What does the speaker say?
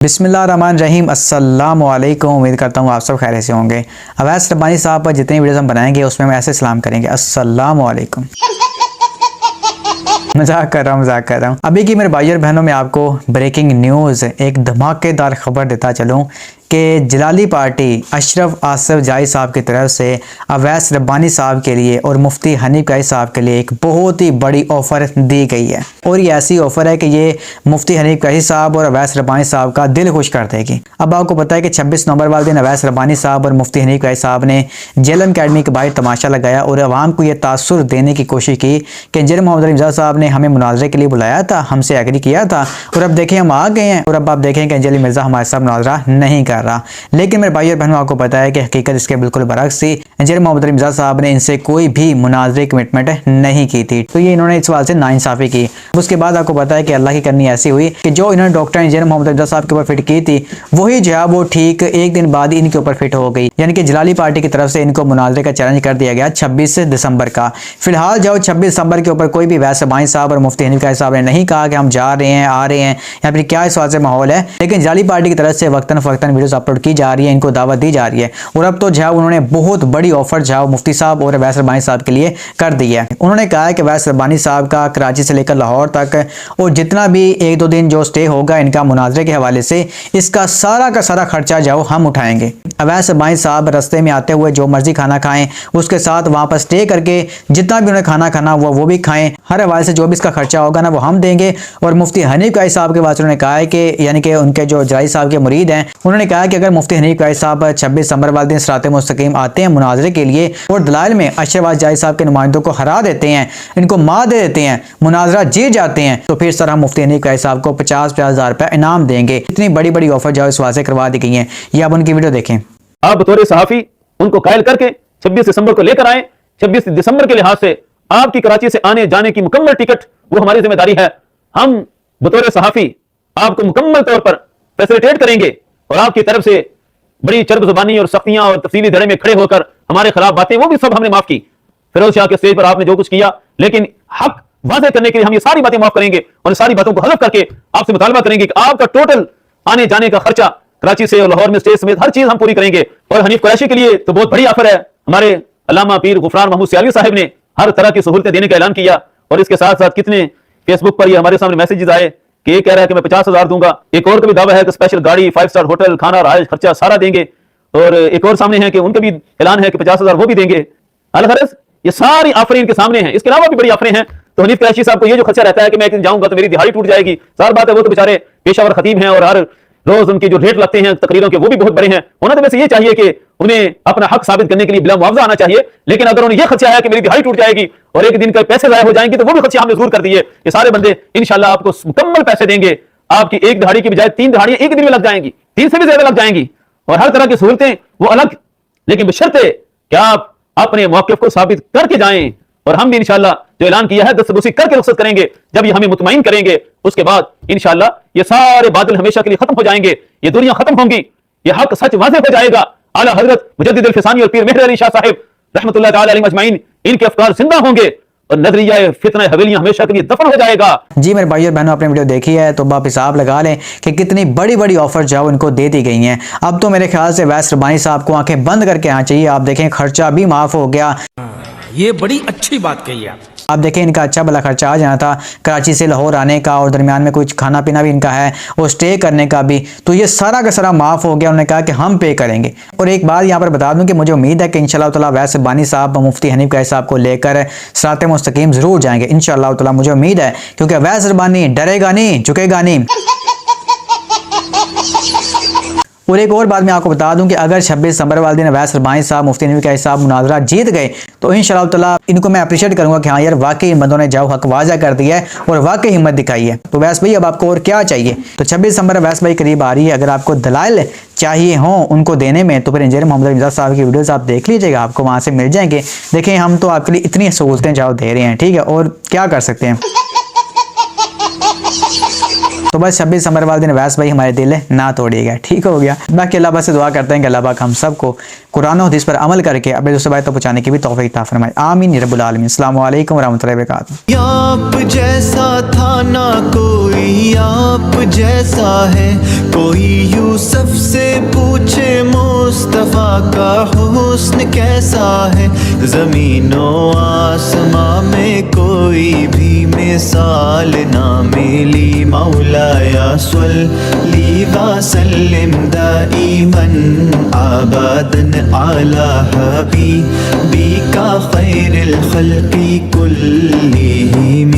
बिस्मिल्लाहिर्रहमानिर्रहीम अस्सलाम वालेकुम। उम्मीद करता हूँ आप सब खैर से होंगे। अवैस रब्बानी साहब पर जितनी वीडियोस हम बनाएंगे उसमें हम ऐसे सलाम करेंगे, अस्सलाम वालेकुम। मजाक कर रहा हूँ। अभी की मेरे भाई और बहनों में आपको ब्रेकिंग न्यूज़, एक धमाकेदार खबर देता चलूँ कि जलाली पार्टी अशरफ आसिफ जाई साहब की तरफ से अवैस रब्बानी साहब के लिए और मुफ्ती हनीफ काई साहब के लिए एक बहुत ही बड़ी ऑफ़र दी गई है। और ये ऐसी ऑफ़र है कि ये मुफ्ती हनीफ काई साहब और अवैस रब्बानी साहब का दिल खुश कर देगी। अब आपको पता है कि 26 नवंबर वाले दिन अवैस रब्बानी साहब और मुफ्ती हनीफ काई साहब ने जेलम अकेडमी के बाहर तमाशा लगाया और अवाम को यह तासुर देने की कोशिश की कि इंजीनियर मोहम्मद अली मिर्ज़ा साहब ने हमें मुनाजरे के लिए बुलाया था, हमसे एग्री किया था और अब देखें हम आ गए हैं और अब आप देखें कि इंजीनियर मिर्ज़ा हमारे साथ मुनाजरा नहीं कर रहा। लेकिन मेरे भाई और बहनों, आपको पता है कि हकीकत इसके बिल्कुल बरअक्स थी। इंजीनियर मोहम्मद अली मिर्ज़ा साहब ने इनसे कोई भी मुनाजरे कमिटमेंट नहीं की थी, तो ये इन्होंने इस सवाल से नाइंसाफ़ी की। उसके बाद आपको पता है कि अल्लाह की करनी ऐसी हुई कि जो इन्होंने डॉक्टर इंजीनियर मोहम्मद अली मिर्ज़ा साहब के ऊपर फिट की थी वही जो है वो ठीक एक दिन बाद इनके ऊपर फिट हो गई। यानी कि जलाली पार्टी की तरफ से इनको मुनाजरे का चैलेंज कर दिया गया 26 दिसंबर का। फिलहाल जो 26 दिसंबर के ऊपर कोई भी अवैस रब्बानी साहब और मुफ्ती हनीफ काई साहब ने नहीं कहा कि हम जा रहे हैं, आ रहे हैं या फिर क्या इस वाले माहौल है, लेकिन जलाली पार्टी की तरफ से वक्तन फ़क्तन वीडियोस अपलोड की जा रही है, इनको दावत दी जा रही है। और अब तो जो उन्होंने बहुत बड़ी ऑफर जो मुफ्ती साहब और अवैस रब्बानी साहब के लिए कर दी है। उन्होंने कहा है कि अवैस रब्बानी साहब का कराची से लेकर लाहौर तक और जितना भी एक दो दिन जो स्टे होगा इनका मुनाजरे के हवाले से, इसका सारा का सारा खर्चा जो हम उठाएंगे। अवैस रब्बानी साहब रास्ते में आते हुए जो मर्जी खाना खाएं, उसके साथ वहां पर स्टे करके जितना भी उन्हें खाना खाना हुआ वो भी खाएं, हर हवाले से जो भी इसका खर्चा होगा ना वो हम देंगे। और मुफ्ती हनीफ काई साहब के बाद उन्होंने कहा है कि यानी कि उनके जो जाई साहब के मुरीद हैं, उन्होंने कहा कि अगर मुफ्ती हनीफ काई साहब 26 दिसंबर वाले दिन सिरात मुस्तकीम आते हैं मुनाजरे के लिए और दलाइल में अशरफ जाई साहब के नुमाइंदों को हरा देते हैं, इनको मार दे देते हैं, मुनाजरा जीत जाते हैं, तो फिर सर हम मुफ्ती हनीफ काई साहब को 50,000 रुपया इनाम देंगे। इतनी बड़ी बड़ी ऑफर जो इस वास्ते करवा दी गई है। ये आप उनकी वीडियो देखें। आप बतौर सहाफी उनको कायल करके 26 दिसंबर को लेकर आए। 26 दिसंबर के लिहाज से आपकी कराची से आने जाने की मुकम्मल टिकट वो हमारी जिम्मेदारी है। हम बतौर सहाफी आपको मुकम्मल तौर पर फैसिलिटेट करेंगे और आपकी तरफ से बड़ी चर्ब जुबानी और सख्तियां और तफसीली धड़े में खड़े होकर हमारे खिलाफ बातें वो भी सब हमने माफ की। फिरोज शाह के स्टेज पर आपने जो कुछ किया, लेकिन हक वाज़ेह करने के लिए हम ये सारी बातें माफ करेंगे और सारी बातों को हज़फ करके आपसे मुतालबा करेंगे कि आपका टोटल आने जाने का खर्चा कराची से और लाहौर में स्टे समेत हर चीज हम पूरी करेंगे। और हनीफ कुरैशी के लिए तो बहुत बड़ी ऑफर है। हमारे अल्लामा पीर गुफरान महमूद सियालवी साहब ने हर तरह की सहूलतें देने का ऐलान किया और इसके साथ साथ कितने फेसबुक पर ये हमारे सामने मैसेजेस आए कि ये कह रहा है कि मैं 50,000 दूंगा। एक और का भी दावा है कि स्पेशल गाड़ी, 5 स्टार होटल, खाना, रहायश खर्चा सारा देंगे। और एक और सामने है कि उनका भी ऐलान है कि 50,000 वो भी देंगे। अलगरज ये सारी ऑफरें इनके सामने हैं। इसके अलावा भी बड़ी ऑफरें हैं। तो हनीफ कुरैशी साहब को ये जो खर्चा रहता है कि मैं एक दिन जाऊंगा तो मेरी दिहाड़ी टूट जाएगी, सारी बात है, वो तो बेचारे पेशावर खतीब हैं और हर रोज उनके जो रेट लगते हैं तकरीरों के वो भी बहुत बड़े हैं। उन्हें तो वैसे ये चाहिए कि उन्हें अपना हक साबित करने के लिए बिला मुआवजा आना चाहिए, लेकिन अगर उन्हें यह खर्चा है कि मेरी दिहाड़ी टूट जाएगी और एक दिन का पैसे जाया हो जाएंगे तो वो भी खर्चा हमने जरूर कर दिए। ये सारे बंदे इंशाल्लाह आपको मुकम्मल पैसे देंगे। आपकी एक दिहाड़ी की बजाय 3 दिहाड़ियां एक दिन में लग जाएंगी, 3 से भी ज्यादा लग जाएंगी और हर तरह की सहूलतें वो अलग, लेकिन बशर्ते कि आप अपने मौक़िफ़ को साबित करके जाएं। और हम भी इंशाल्लाह जो ऐलान किया है दस्तबूसी करके रुखसत करेंगे। जब ये हमें मुतमईन करेंगे उसके बाद इंशाल्लाह ये सारे बादल हमेशा के लिए खत्म हो जाएंगे, ये दुनिया खत्म होंगी, ये हक सच वाज़ेह हो जाएगा। आला हजरत मुजद्दिद अल-फिसानी और पीर मेहर अली शाह साहिब रहमतुल्लाह तआला अलैहि अजमईन, इनके अफकार जिंदा होंगे और नजरिया फितना हवेलियां हमेशा के लिए दफन हो जाएगा। जी मेरे भाई और बहनों, आपने वीडियो देखी है तो आप हिसाब लगा लें कि कितनी बड़ी बड़ी ऑफर जो इनको दे दी गई हैं। अब तो मेरे ख्याल से अवैस रब्बानी साहब को आंखें बंद करके आना चाहिए। आप देखें खर्चा भी माफ हो गया। ये बड़ी अच्छी बात कही आप देखें इनका अच्छा भला खर्चा आ जाना था कराची से लाहौर आने का और दरमियान में कुछ खाना पीना भी इनका है और स्टे करने का भी, तो ये सारा का सारा माफ़ हो गया। उन्होंने कहा कि हम पे करेंगे। और एक बात यहाँ पर बता दूं कि मुझे उम्मीद है कि इंशाल्लाह ताला अवैस रब्बानी साहब मुफ्ती हनीफ काई साहब को लेकर सिरात मुस्तकीम ज़रूर जाएंगे इंशाल्लाह ताला, मुझे उम्मीद है, क्योंकि अवैस रब्बानी डरेगा नहीं, झुकेगा नहीं। और एक और बात मैं आपको बता दूं कि अगर 26 दिसंबर वाले दिन अवैस रब्बानी साहब मुफ्ती हनीफ काई साहब मुनाजरा जीत गए तो इंशाल्लाह ताला इनको मैं अप्रिशिएट करूंगा कि हाँ यार वाकई इन बंदों ने जाओ हक वाज़ा कर दिया है और वाकई हिम्मत दिखाई है। तो वैस भाई अब आपको और क्या चाहिए? तो 26 दिसंबर वैस भाई करीब आ रही है। अगर आपको दलाइल चाहिए हों उनको देने में तो फिर इंजीनियर मोहम्मद अली मिर्ज़ा साहब की वीडियोज़ आप देख लीजिएगा, आपको वहाँ से मिल जाएंगे। देखें हम तो आपके लिए इतनी सहूलतें जाओ दे रहे हैं, ठीक है, और क्या कर सकते हैं। तो बस 26 दिसंबर वाले दिन वैस भाई हमारे दिल ना तोड़िएगा, ठीक हो गया। बाकी अल्लाह पाक से दुआ करते हैं कि अल्लाह पाक हम सबको कुरान और हदीस पर अमल करके अपने दूसरे भाई तक पहुंचाने की भी तौफीक अता फरमाए। आमीन या रब्बुल आलमीन। अस्सलाम वालेकुम व रहमतुल्लाहि व बरकातहू। आप जैसा था ना कोई आप जैसा है, कोई यूसुफ से पूछे मुस्तफा का हुस्न कैसा है। ज़मीनो आसमां में कोई भी मिसाल ना मिली। मौलाया सल्ली व सल्लिम दाइमन अबदन अला हबीबिका खैरिल खल्क़ि कुल्लिहिम।